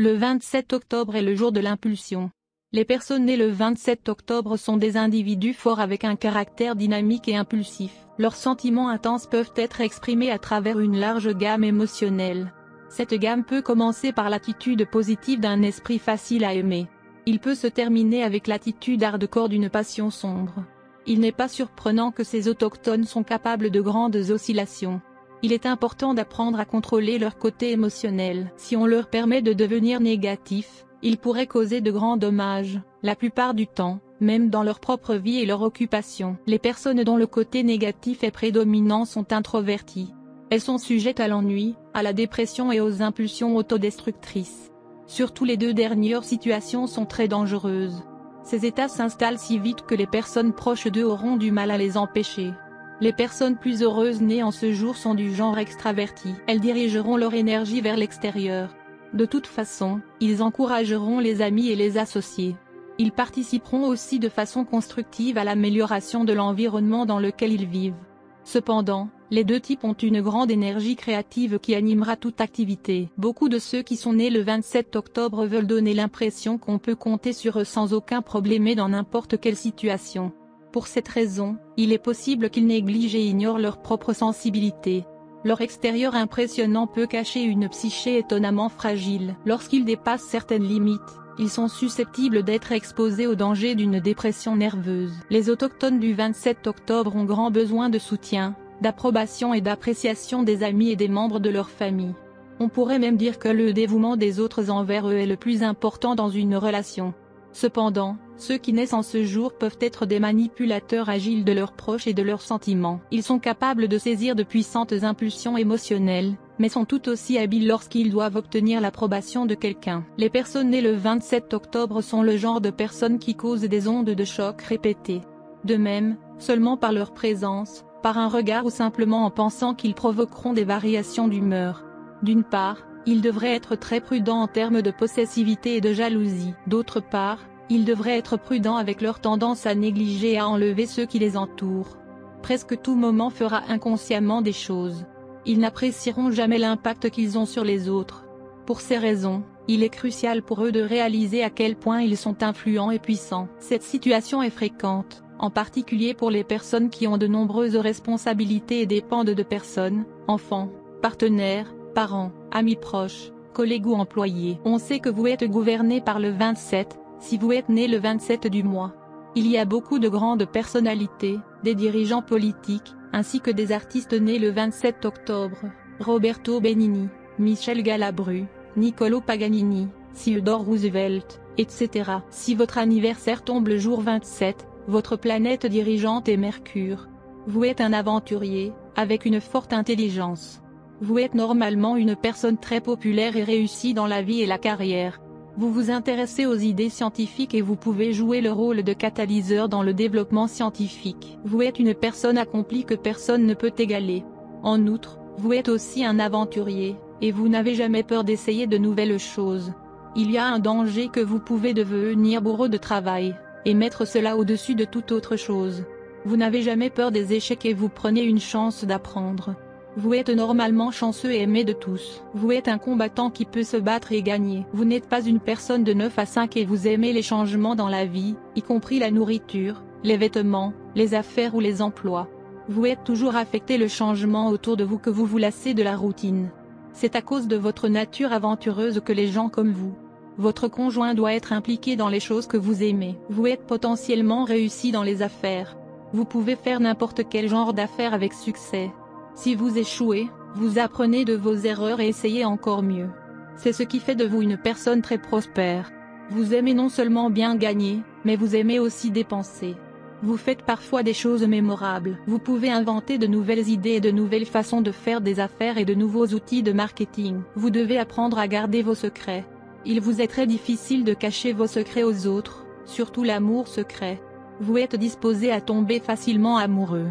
Le 27 octobre est le jour de l'impulsion. Les personnes nées le 27 octobre sont des individus forts avec un caractère dynamique et impulsif. Leurs sentiments intenses peuvent être exprimés à travers une large gamme émotionnelle. Cette gamme peut commencer par l'attitude positive d'un esprit facile à aimer. Il peut se terminer avec l'attitude hardcore d'une passion sombre. Il n'est pas surprenant que ces autochtones sont capables de grandes oscillations. Il est important d'apprendre à contrôler leur côté émotionnel. Si on leur permet de devenir négatifs, ils pourraient causer de grands dommages. La plupart du temps, même dans leur propre vie et leur occupation, les personnes dont le côté négatif est prédominant sont introverties. Elles sont sujettes à l'ennui, à la dépression et aux impulsions autodestructrices. Surtout les deux dernières situations sont très dangereuses. Ces états s'installent si vite que les personnes proches d'eux auront du mal à les empêcher. Les personnes plus heureuses nées en ce jour sont du genre extraverti. Elles dirigeront leur énergie vers l'extérieur. De toute façon, ils encourageront les amis et les associés. Ils participeront aussi de façon constructive à l'amélioration de l'environnement dans lequel ils vivent. Cependant, les deux types ont une grande énergie créative qui animera toute activité. Beaucoup de ceux qui sont nés le 27 octobre veulent donner l'impression qu'on peut compter sur eux sans aucun problème et dans n'importe quelle situation. Pour cette raison, il est possible qu'ils négligent et ignorent leur propre sensibilité. Leur extérieur impressionnant peut cacher une psyché étonnamment fragile. Lorsqu'ils dépassent certaines limites, ils sont susceptibles d'être exposés au danger d'une dépression nerveuse. Les autochtones du 27 octobre ont grand besoin de soutien, d'approbation et d'appréciation des amis et des membres de leur famille. On pourrait même dire que le dévouement des autres envers eux est le plus important dans une relation. Cependant, ceux qui naissent en ce jour peuvent être des manipulateurs agiles de leurs proches et de leurs sentiments. Ils sont capables de saisir de puissantes impulsions émotionnelles, mais sont tout aussi habiles lorsqu'ils doivent obtenir l'approbation de quelqu'un. Les personnes nées le 27 octobre sont le genre de personnes qui causent des ondes de choc répétées. De même, seulement par leur présence, par un regard ou simplement en pensant qu'ils provoqueront des variations d'humeur. D'une part, ils devraient être très prudents en termes de possessivité et de jalousie. D'autre part, ils devraient être prudents avec leur tendance à négliger et à enlever ceux qui les entourent. Presque tout moment fera inconsciemment des choses. Ils n'apprécieront jamais l'impact qu'ils ont sur les autres. Pour ces raisons, il est crucial pour eux de réaliser à quel point ils sont influents et puissants. Cette situation est fréquente, en particulier pour les personnes qui ont de nombreuses responsabilités et dépendent de personnes, enfants, partenaires, parents, amis proches, collègues ou employés. On sait que vous êtes gouverné par le 27, si vous êtes né le 27 du mois. Il y a beaucoup de grandes personnalités, des dirigeants politiques, ainsi que des artistes nés le 27 octobre, Roberto Benigni, Michel Galabru, Niccolò Paganini, Theodore Roosevelt, etc. Si votre anniversaire tombe le jour 27, votre planète dirigeante est Mercure. Vous êtes un aventurier, avec une forte intelligence. Vous êtes normalement une personne très populaire et réussie dans la vie et la carrière. Vous vous intéressez aux idées scientifiques et vous pouvez jouer le rôle de catalyseur dans le développement scientifique. Vous êtes une personne accomplie que personne ne peut égaler. En outre, vous êtes aussi un aventurier, et vous n'avez jamais peur d'essayer de nouvelles choses. Il y a un danger que vous pouvez devenir bourreau de travail, et mettre cela au-dessus de toute autre chose. Vous n'avez jamais peur des échecs et vous prenez une chance d'apprendre. Vous êtes normalement chanceux et aimé de tous. Vous êtes un combattant qui peut se battre et gagner. Vous n'êtes pas une personne de 9 à 5 et vous aimez les changements dans la vie, y compris la nourriture, les vêtements, les affaires ou les emplois. Vous êtes toujours affecté le changement autour de vous que vous vous lassez de la routine. C'est à cause de votre nature aventureuse que les gens comme vous. Votre conjoint doit être impliqué dans les choses que vous aimez. Vous êtes potentiellement réussi dans les affaires. Vous pouvez faire n'importe quel genre d'affaires avec succès. Si vous échouez, vous apprenez de vos erreurs et essayez encore mieux. C'est ce qui fait de vous une personne très prospère. Vous aimez non seulement bien gagner, mais vous aimez aussi dépenser. Vous faites parfois des choses mémorables. Vous pouvez inventer de nouvelles idées et de nouvelles façons de faire des affaires et de nouveaux outils de marketing. Vous devez apprendre à garder vos secrets. Il vous est très difficile de cacher vos secrets aux autres, surtout l'amour secret. Vous êtes disposé à tomber facilement amoureux.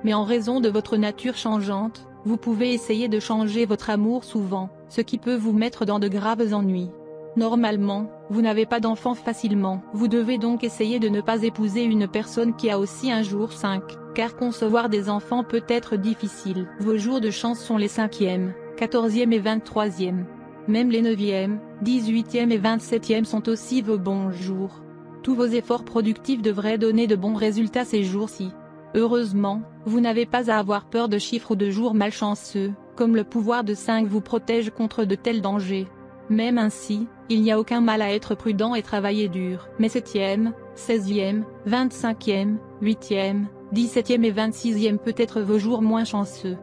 Mais en raison de votre nature changeante, vous pouvez essayer de changer votre amour souvent, ce qui peut vous mettre dans de graves ennuis. Normalement, vous n'avez pas d'enfants facilement. Vous devez donc essayer de ne pas épouser une personne qui a aussi un jour 5, car concevoir des enfants peut être difficile. Vos jours de chance sont les 5e, 14e et 23e. Même les 9e, 18e et 27e sont aussi vos bons jours. Tous vos efforts productifs devraient donner de bons résultats ces jours-ci. Heureusement, vous n'avez pas à avoir peur de chiffres ou de jours malchanceux, comme le pouvoir de 5 vous protège contre de tels dangers. Même ainsi, il n'y a aucun mal à être prudent et travailler dur. Mais 7e, 16e, 25e, 8e, 17e et 26e peut être vos jours moins chanceux.